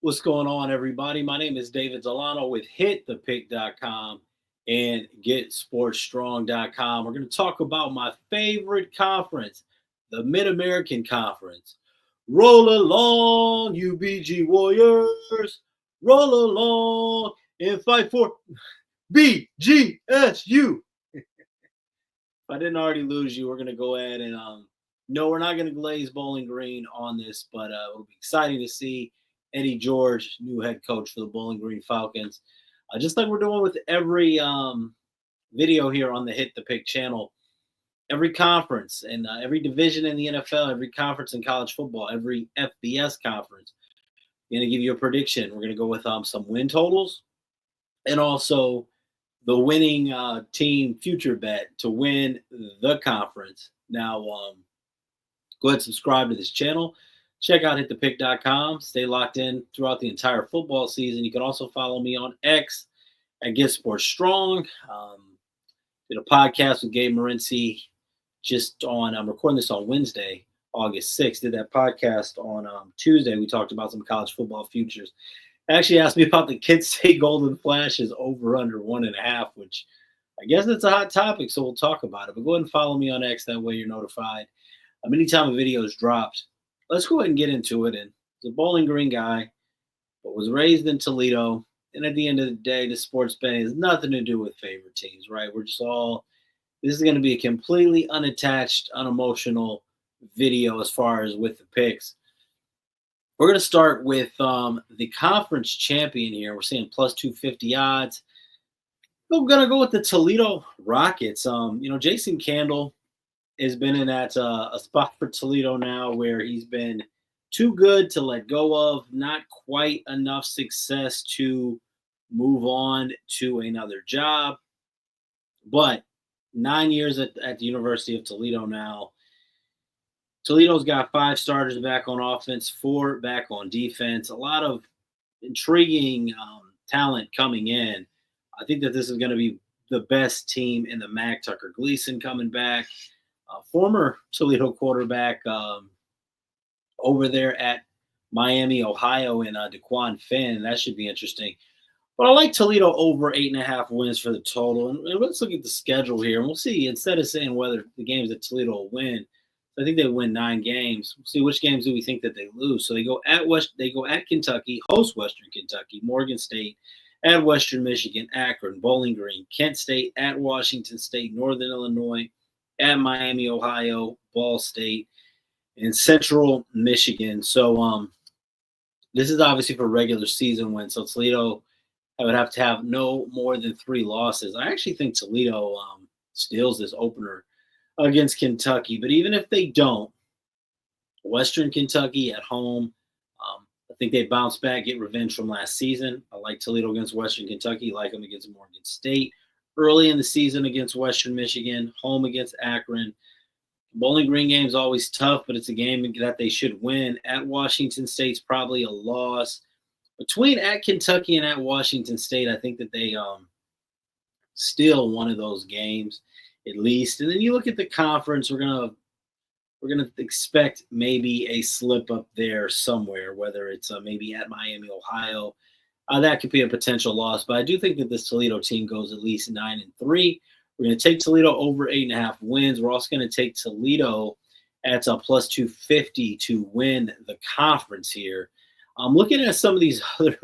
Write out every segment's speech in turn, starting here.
What's going on, everybody? My name is David Delano with hitthepick.com and getsportstrong.com. We're going to talk about my favorite conference, the Mid-American Conference. Roll along, UBG Warriors. Roll along and fight for BGSU. If I didn't already lose you, we're going to go ahead and no, we're not going to glaze Bowling Green on this, but it'll be exciting to see Eddie George, new head coach for the Bowling Green Falcons. Just like we're doing with every video here on the Hit the Pick channel, every conference and every division in the NFL, every conference in college football, every FBS conference, I'm going to give you a prediction. We're going to go with some win totals and also the winning team future bet to win the conference. Now, go ahead and subscribe to this channel. Check out hitthepick.com. Stay locked in throughout the entire football season. You can also follow me on X at Get Sports Strong. Did a podcast with Gabe Morency just on, I'm recording this on Wednesday, August 6th. Did that podcast on Tuesday. We talked about some college football futures. Actually asked me about the Kent State Golden Flashes over under 1.5, which I guess it's a hot topic, so we'll talk about it. But go ahead and follow me on X. That way you're notified anytime a video is dropped. Let's go ahead and get into it. And the Bowling Green guy, but was raised in Toledo. And at the end of the day, the sports betting has nothing to do with favorite teams, right? We're just all, this is going to be a completely unattached, unemotional video as far as with the picks. We're going to start with the conference champion here. We're seeing plus 250 odds. We're going to go with the Toledo Rockets. Jason Candle has been in that a spot for Toledo now where he's been too good to let go of, not quite enough success to move on to another job. But 9 years at the University of Toledo now. Toledo's got 5 starters back on offense, 4 back on defense. A lot of intriguing talent coming in. I think that this is going to be the best team in the MAC. Tucker Gleason coming back. Former Toledo quarterback over there at Miami, Ohio, in DeQuan Finn. That should be interesting. But I like Toledo over 8.5 wins for the total. And let's look at the schedule here. And we'll see, instead of saying whether the games that Toledo will win, I think they win 9 games. We'll see which games do we think that they lose. So they go at Kentucky, host Western Kentucky, Morgan State, at Western Michigan, Akron, Bowling Green, Kent State, at Washington State, Northern Illinois, at Miami, Ohio, Ball State, and Central Michigan. So this is obviously for regular season wins. So Toledo would have to have no more than 3 losses. I actually think Toledo steals this opener against Kentucky. But even if they don't, Western Kentucky at home, I think they bounce back, get revenge from last season. I like Toledo against Western Kentucky, like them against Morgan State. Early in the season against Western Michigan, home against Akron. Bowling Green game is always tough, but it's a game that they should win. At Washington State's probably a loss. Between at Kentucky and at Washington State, I think that they steal one of those games at least. And then you look at the conference, we're gonna expect maybe a slip up there somewhere, whether it's maybe at Miami, Ohio. That could be a potential loss, but I do think that this Toledo team goes at least 9-3. We're going to take Toledo over 8.5 wins. We're also going to take Toledo at a plus 250 to win the conference here. I'm looking at some of these other.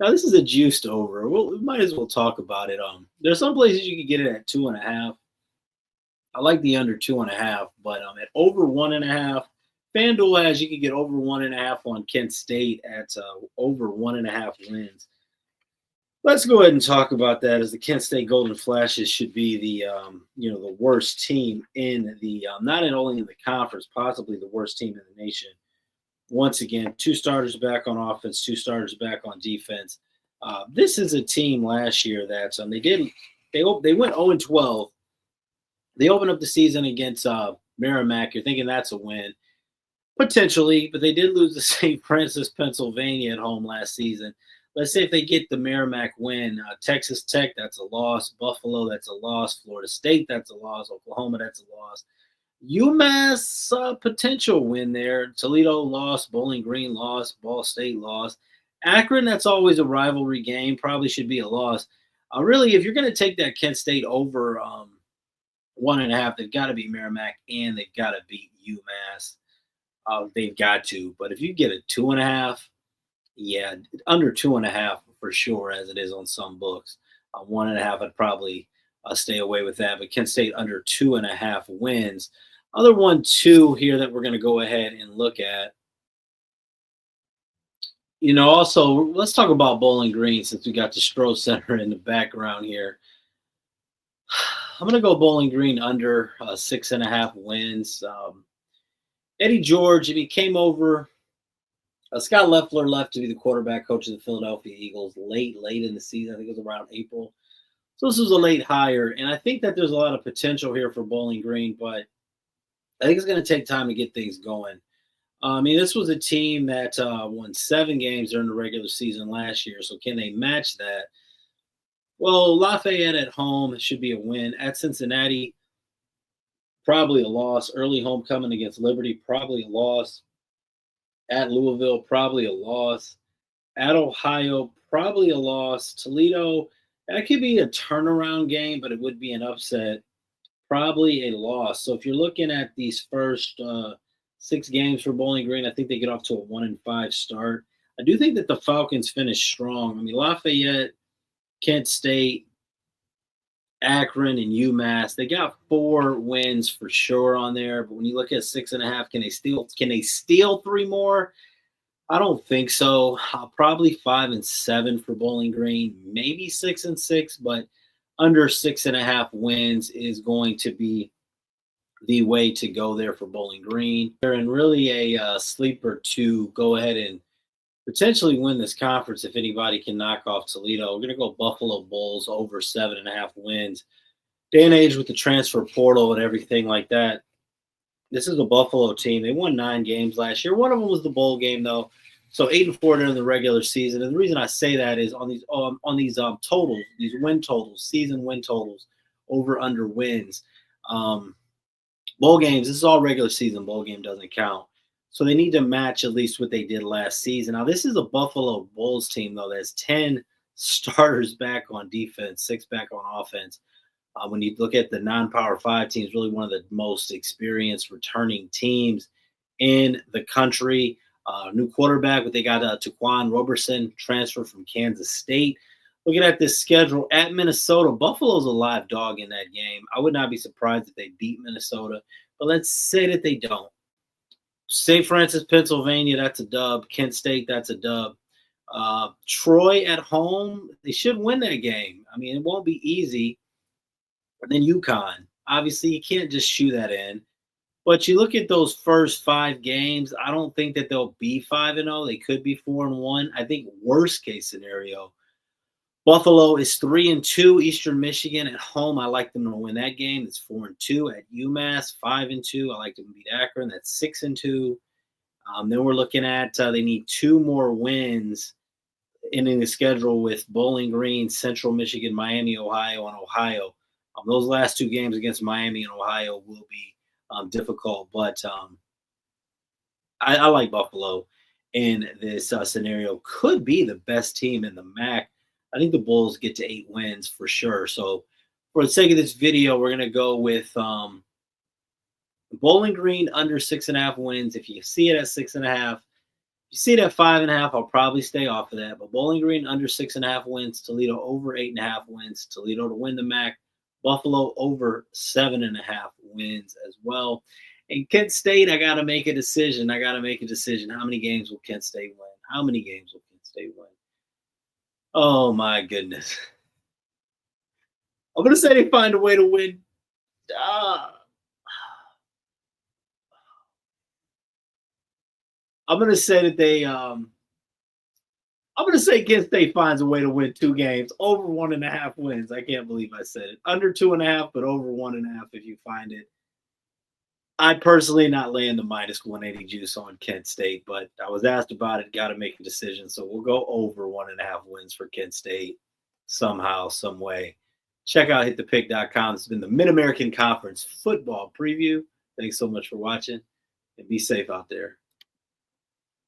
Now this is a juiced over. We might as well talk about it. There's some places you can get it at 2.5. I like the under 2.5, but at over 1.5. FanDuel has you can get over 1.5 on Kent State at over 1.5 wins. Let's go ahead and talk about that, as the Kent State Golden Flashes should be the the worst team in the not only in the conference, possibly the worst team in the nation. Once again, 2 starters back on offense, 2 starters back on defense. This is a team last year that they went 0-12. They opened up the season against Merrimack. You're thinking that's a win. Potentially, but they did lose to St. Francis, Pennsylvania at home last season. Let's say if they get the Merrimack win, Texas Tech, that's a loss. Buffalo, that's a loss. Florida State, that's a loss. Oklahoma, that's a loss. UMass, potential win there. Toledo lost. Bowling Green lost. Ball State lost. Akron, that's always a rivalry game. Probably should be a loss. Really, if you're going to take that Kent State over 1.5, they've got to beat Merrimack and they've got to beat UMass. They've got to. But if you get a 2.5, yeah, under 2.5 for sure, as it is on some books. 1.5, I'd probably stay away with that. But Kent State under 2.5 wins. Other 1-2 here that we're going to go ahead and look at. Also, let's talk about Bowling Green since we got the Stroh Center in the background here. I'm going to go Bowling Green under 6.5 wins. Eddie George, if he came over, Scott Loeffler left to be the quarterback coach of the Philadelphia Eagles late in the season. I think it was around April. So this was a late hire, and I think that there's a lot of potential here for Bowling Green, but I think it's going to take time to get things going. This was a team that won 7 games during the regular season last year, so can they match that? Well, Lafayette at home should be a win. At Cincinnati, probably a loss. Early homecoming against Liberty, probably a loss. At Louisville, probably a loss. At Ohio, probably a loss. Toledo, that could be a turnaround game, but it would be an upset. Probably a loss. So if you're looking at these first 6 games for Bowling Green, I think they get off to a 1-5 start. I do think that the Falcons finish strong. Lafayette, Kent State, Akron, and UMass, they got 4 wins for sure on there. But when you look at 6.5, can they steal 3 more? I don't think so. Probably 5-7 for Bowling Green, maybe 6-6, but under 6.5 wins is going to be the way to go there for Bowling Green. And really a sleeper to go ahead and potentially win this conference if anybody can knock off Toledo. We're going to go Buffalo Bulls over 7.5 wins. Day and age with the transfer portal and everything like that, this is a Buffalo team. They won 9 games last year. One of them was the bowl game, though. So 8-4 during the regular season. And the reason I say that is on these totals, these win totals, season win totals, over under wins. Bowl games, this is all regular season. Bowl game doesn't count. So they need to match at least what they did last season. Now, this is a Buffalo Bulls team, though, that's 10 starters back on defense, 6 back on offense. When you look at the non-Power 5 teams, really one of the most experienced returning teams in the country. New quarterback, but they got Taquan Roberson, transfer from Kansas State. Looking at this schedule, at Minnesota, Buffalo's a live dog in that game. I would not be surprised if they beat Minnesota, but let's say that they don't. St. Francis, Pennsylvania, that's a dub. Kent State, that's a dub. Troy at home, they should win that game. It won't be easy. But then UConn, obviously you can't just shoe that in. But you look at those first 5 games, I don't think that they'll be 5-0. They could be 4-1. I think worst case scenario, Buffalo is 3-2. Eastern Michigan at home, I like them to win that game. It's 4-2. At UMass, 5-2. I like them to beat Akron. That's 6-2. Then we're looking at they need 2 more wins ending the schedule with Bowling Green, Central Michigan, Miami, Ohio, and Ohio. Those last 2 games against Miami and Ohio will be difficult, but I like Buffalo in this scenario. Could be the best team in the MAC. I think the Bulls get to 8 wins for sure. So for the sake of this video, we're going to go with Bowling Green under 6.5 wins. If you see it at 6.5, if you see it at 5.5, I'll probably stay off of that. But Bowling Green under 6.5 wins, Toledo over 8.5 wins, Toledo to win the MAC, Buffalo over 7.5 wins as well. And Kent State, I got to make a decision. How many games will Kent State win? How many games will Kent State win? Oh, my goodness. I'm going to say they find a way to win. I'm going to say that I'm going to say Kent State finds a way to win 2 games, over 1.5 wins. I can't believe I said it. Under 2.5, but over 1.5 if you find it. I personally not laying the minus 180 juice on Kent State, but I was asked about it, got to make a decision. So we'll go over 1.5 wins for Kent State somehow, some way. Check out hitthepick.com. This has been the Mid-American Conference football preview. Thanks so much for watching, and be safe out there.